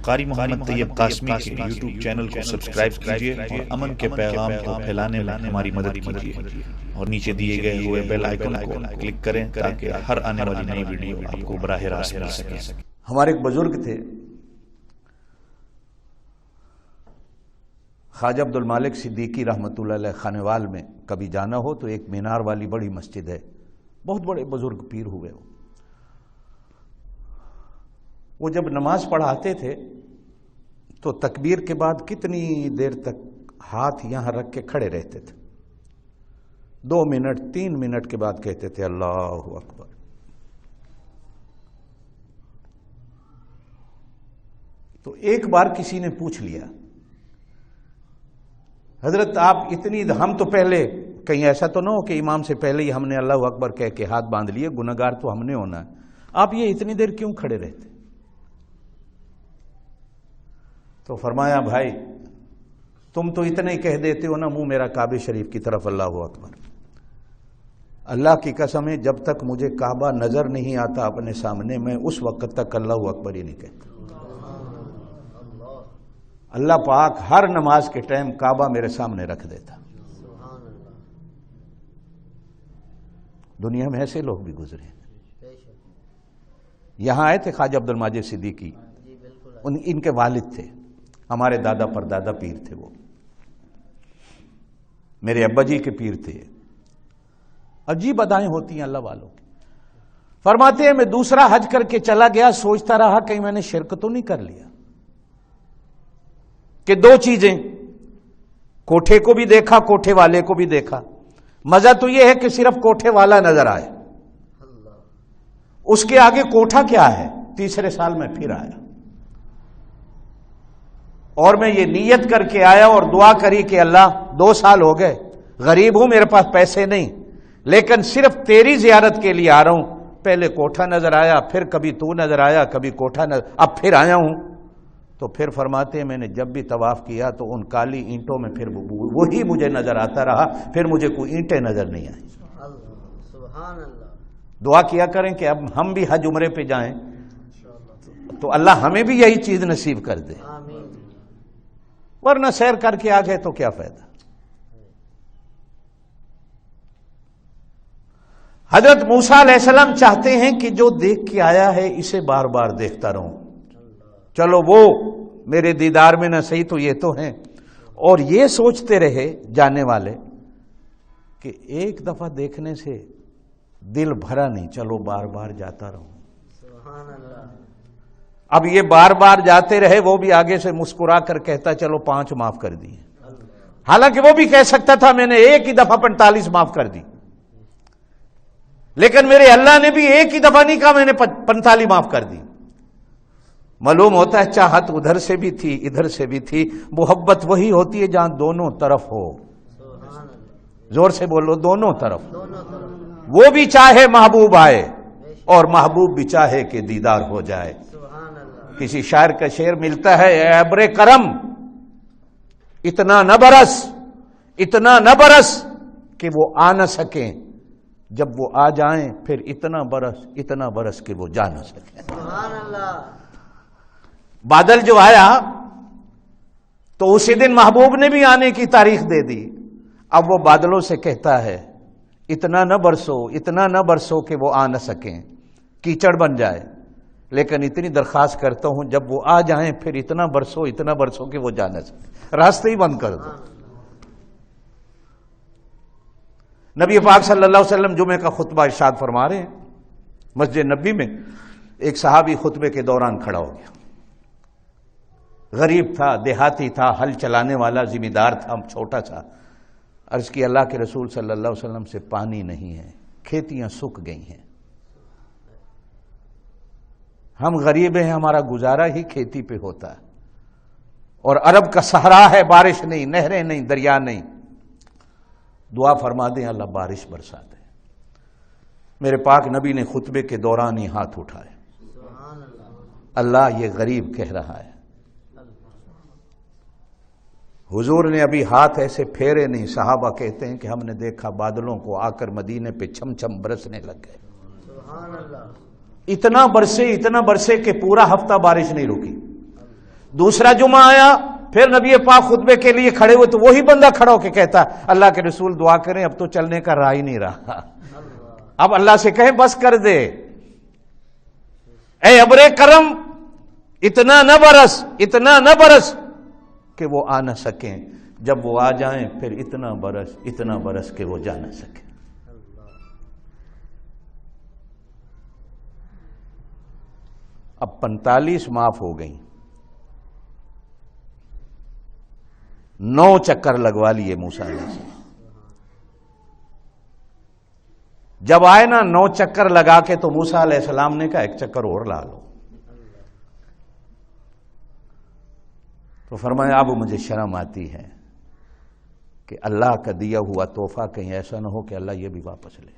قاری محمد طیب قاسمی کے YouTube channel کو سبسکرائب کیجیے اور امن کے پیغام کو پھیلانے میں ہماری مدد کیجیے اور نیچے دیے گئے ہوئے بیل آئیکن کو کلک کریں تاکہ ہر آنے والی نئی ویڈیو آپ کو براہ راست مل سکے۔ ہمارے ایک بزرگ تھے خواجہ عبد المالک صدیقی رحمۃ اللہ علیہ، خانوال میں کبھی جانا ہو تو ایک مینار والی بڑی مسجد ہے، بہت بڑے بزرگ پیر ہوئے وہ جب نماز پڑھاتے تھے تو تکبیر کے بعد کتنی دیر تک ہاتھ یہاں رکھ کے کھڑے رہتے تھے، 2 منٹ 3 منٹ کے بعد کہتے تھے اللہ اکبر۔ تو ایک بار کسی نے پوچھ لیا، حضرت آپ اتنی، ہم تو پہلے کہیں ایسا تو نہ ہو کہ امام سے پہلے ہی ہم نے اللہ اکبر کہہ کے ہاتھ باندھ لیے، گنہگار تو ہم نے ہونا ہے، آپ یہ اتنی دیر کیوں کھڑے رہتے؟ تو فرمایا بھائی تم تو اتنا ہی کہہ دیتے ہو نا منہ میرا کعبہ شریف کی طرف اللہ اکبر، اللہ کی قسم ہے جب تک مجھے کعبہ نظر نہیں آتا اپنے سامنے میں اس وقت تک اللہ اکبر ہی نہیں کہتا۔ اللہ پاک ہر نماز کے ٹائم کعبہ میرے سامنے رکھ دیتا۔ دنیا میں ایسے لوگ بھی گزرے ہیں۔ یہاں آئے تھے خواجہ عبد الماجد صدیقی، ان کے والد تھے، ہمارے دادا پر دادا پیر تھے، وہ میرے ابا جی کے پیر تھے۔ عجیب ادائیں ہوتی ہیں اللہ والوں کی۔ فرماتے ہیں میں دوسرا حج کر کے چلا گیا، سوچتا رہا کہیں میں نے شرک تو نہیں کر لیا، کہ 2 چیزیں، کوٹھے کو بھی دیکھا کوٹھے والے کو بھی دیکھا۔ مزہ تو یہ ہے کہ صرف کوٹھے والا نظر آئے، اس کے آگے کوٹھا کیا ہے۔ تیسرے سال میں پھر آیا اور میں یہ نیت کر کے آیا اور دعا کری کہ اللہ 2 سال ہو گئے، غریب ہوں، میرے پاس پیسے نہیں، لیکن صرف تیری زیارت کے لیے آ رہا ہوں۔ پہلے کوٹھا نظر آیا، پھر کبھی تو نظر آیا، کبھی کوٹھا نظر، اب پھر آیا ہوں۔ تو پھر فرماتے ہیں میں نے جب بھی طواف کیا تو ان کالی اینٹوں میں پھر وہی مجھے نظر آتا رہا، پھر مجھے کوئی اینٹیں نظر نہیں آئی۔ سبحان اللہ۔ دعا کیا کریں کہ اب ہم بھی حج عمرے پہ جائیں تو اللہ ہمیں بھی یہی چیز نصیب کر دے، ورنہ سیر کر کے آ گئے تو کیا فائدہ۔ حضرت موسیٰ علیہ السلام چاہتے ہیں کہ جو دیکھ کے آیا ہے اسے بار بار دیکھتا رہوں، چلو وہ میرے دیدار میں نہ صحیح تو یہ تو ہیں۔ اور یہ سوچتے رہے جانے والے کہ ایک دفعہ دیکھنے سے دل بھرا نہیں، چلو بار بار جاتا رہوں۔ سبحان اللہ۔ اب یہ بار بار جاتے رہے، وہ بھی آگے سے مسکرا کر کہتا چلو 5 معاف کر دیے، حالانکہ وہ بھی کہہ سکتا تھا میں نے ایک ہی دفعہ 45 معاف کر دی، لیکن میرے اللہ نے بھی ایک ہی دفعہ نہیں کہا میں نے 45 معاف کر دی۔ معلوم ہوتا ہے چاہت ادھر سے بھی تھی ادھر سے بھی تھی۔ محبت وہی ہوتی ہے جہاں دونوں طرف ہو، زور سے بولو، دونوں طرف۔ وہ بھی چاہے محبوب آئے اور محبوب بھی چاہے کہ دیدار ہو جائے۔ کسی شاعر کا شعر ملتا ہے، اے ابر کرم اتنا نہ برس کہ وہ آ نہ سکیں، جب وہ آ جائیں پھر اتنا برس کہ وہ جا نہ سکیں۔ سبحان اللہ۔ بادل جو آیا تو اسی دن محبوب نے بھی آنے کی تاریخ دے دی، اب وہ بادلوں سے کہتا ہے اتنا نہ برسو کہ وہ آ نہ سکیں، کیچڑ بن جائے، لیکن اتنی درخواست کرتا ہوں جب وہ آ جائیں پھر اتنا برسو کہ وہ جا نہ سکیں، راستے ہی بند کر دو۔ نبی پاک صلی اللہ علیہ وسلم جمعے کا خطبہ ارشاد فرما رہے ہیں، مسجد نبی میں ایک صحابی خطبے کے دوران کھڑا ہو گیا، غریب تھا، دیہاتی تھا، ہل چلانے والا ذمہ دار تھا، چھوٹا سا۔ عرض کی اللہ کے رسول صلی اللہ علیہ وسلم سے پانی نہیں ہے، کھیتیاں سوکھ گئی ہیں، ہم غریب ہیں، ہمارا گزارا ہی کھیتی پہ ہوتا ہے، اور عرب کا صحرا ہے، بارش نہیں، نہریں نہیں، دریا نہیں، دعا فرما دیں اللہ بارش برسا دے۔ میرے پاک نبی نے خطبے کے دوران ہی ہاتھ اٹھائے، اللہ یہ غریب کہہ رہا ہے۔ حضور نے ابھی ہاتھ ایسے پھیرے نہیں، صحابہ کہتے ہیں کہ ہم نے دیکھا بادلوں کو آ کر مدینے پہ چھم چھم برسنے لگ گئے۔ اتنا برسے کہ پورا ہفتہ بارش نہیں رکی۔ دوسرا جمعہ آیا، پھر نبی پاک خطبے کے لیے کھڑے ہوئے تو وہی بندہ کھڑا ہو کے کہتا اللہ کے رسول دعا کریں، اب تو چلنے کا راہ ہی نہیں رہا، اب اللہ سے کہیں بس کر دے، اے ابر کرم اتنا نہ برس کہ وہ آ نہ سکیں، جب وہ آ جائیں پھر اتنا برس کہ وہ جا نہ سکیں۔ اب 45 معاف ہو گئیں، 9 چکر لگوا لیے موسیٰ علیہ السلام۔ جب آئے نا 9 چکر لگا کے تو موسیٰ علیہ السلام نے کہا ایک چکر اور لا لو، تو فرمایا اب مجھے شرم آتی ہے کہ اللہ کا دیا ہوا تحفہ کہیں ایسا نہ ہو کہ اللہ یہ بھی واپس لے۔